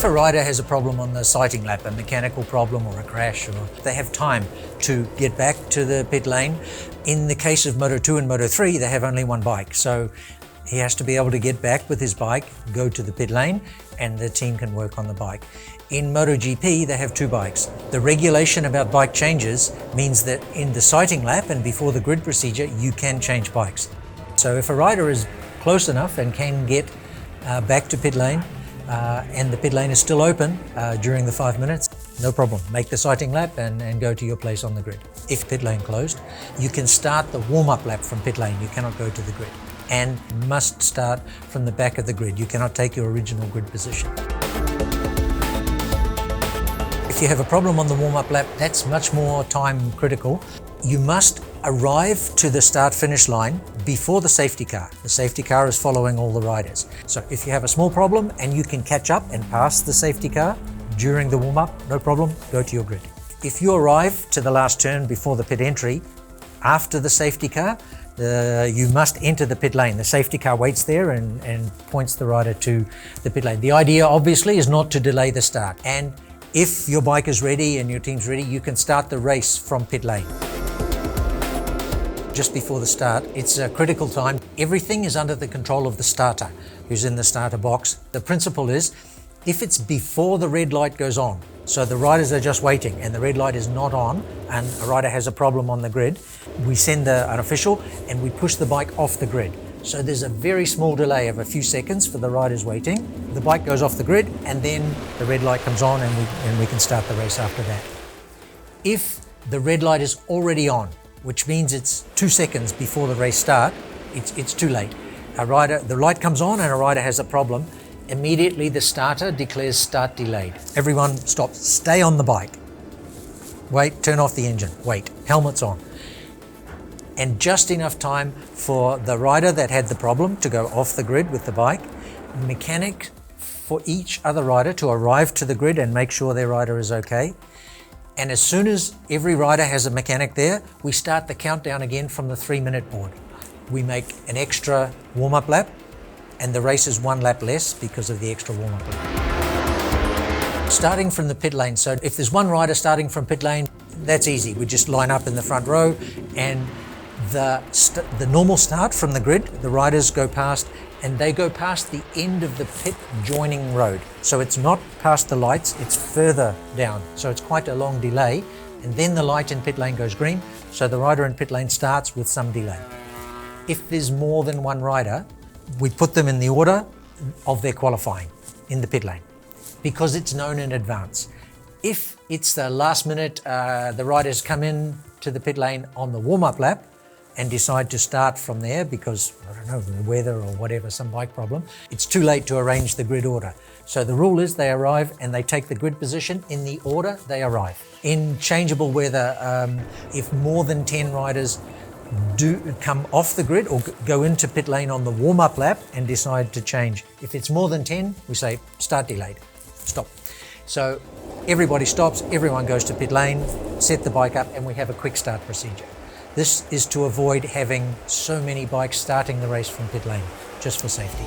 If a rider has a problem on the sighting lap, a mechanical problem or a crash, or they have time to get back to the pit lane. In the case of Moto2 and Moto3, they have only one bike. So he has to be able to get back with his bike, go to the pit lane, and the team can work on the bike. In MotoGP, they have two bikes. The regulation about bike changes means that in the sighting lap and before the grid procedure, you can change bikes. So if a rider is close enough and can get back to pit lane, and the pit lane is still open during the 5 minutes, no problem. Make the sighting lap and go to your place on the grid. If pit lane closed, you can start the warm-up lap from pit lane. You cannot go to the grid, and must start from the back of the grid. You cannot take your original grid position. If you have a problem on the warm-up lap, that's much more time critical. You must arrive to the start-finish line before the safety car. The safety car is following all the riders. So if you have a small problem and you can catch up and pass the safety car during the warm-up, no problem, go to your grid. If you arrive to the last turn before the pit entry, after the safety car, you must enter the pit lane. The safety car waits there and points the rider to the pit lane. The idea, obviously, is not to delay the start. And if your bike is ready and your team's ready, you can start the race from pit lane. Just before the start, it's a critical time. Everything is under the control of the starter, who's in the starter box. The principle is, if it's before the red light goes on, so the riders are just waiting and the red light is not on and a rider has a problem on the grid, we send an official and we push the bike off the grid. So there's a very small delay of a few seconds for the riders waiting. The bike goes off the grid and then the red light comes on and we can start the race after that. If the red light is already on, which means it's 2 seconds before the race start, it's too late. The light comes on and a rider has a problem. Immediately the starter declares start delayed. Everyone stops, stay on the bike. Wait, turn off the engine, wait, helmets on. And just enough time for the rider that had the problem to go off the grid with the bike, mechanic for each other rider to arrive to the grid and make sure their rider is okay. And as soon as every rider has a mechanic there, we start the countdown again from the 3-minute board. We make an extra warm-up lap, and the race is 1 lap less because of the extra warm-up lap. Starting from the pit lane, so if there's one rider starting from pit lane, that's easy. We just line up in the front row, and the normal start from the grid, the riders go past, and they go past the end of the pit joining road. So it's not past the lights, it's further down. So it's quite a long delay, and then the light in pit lane goes green, so the rider in pit lane starts with some delay. If there's more than one rider, we put them in the order of their qualifying in the pit lane, because it's known in advance. If it's the last minute, the riders come in to the pit lane on the warm-up lap and decide to start from there because, I don't know, the weather or whatever, some bike problem, it's too late to arrange the grid order. So the rule is they arrive and they take the grid position in the order they arrive. In changeable weather, if more than 10 riders do come off the grid or go into pit lane on the warm-up lap and decide to change, if it's more than 10, we say start delayed, stop. So everybody stops, everyone goes to pit lane, set the bike up, and we have a quick start procedure. This is to avoid having so many bikes starting the race from pit lane, just for safety.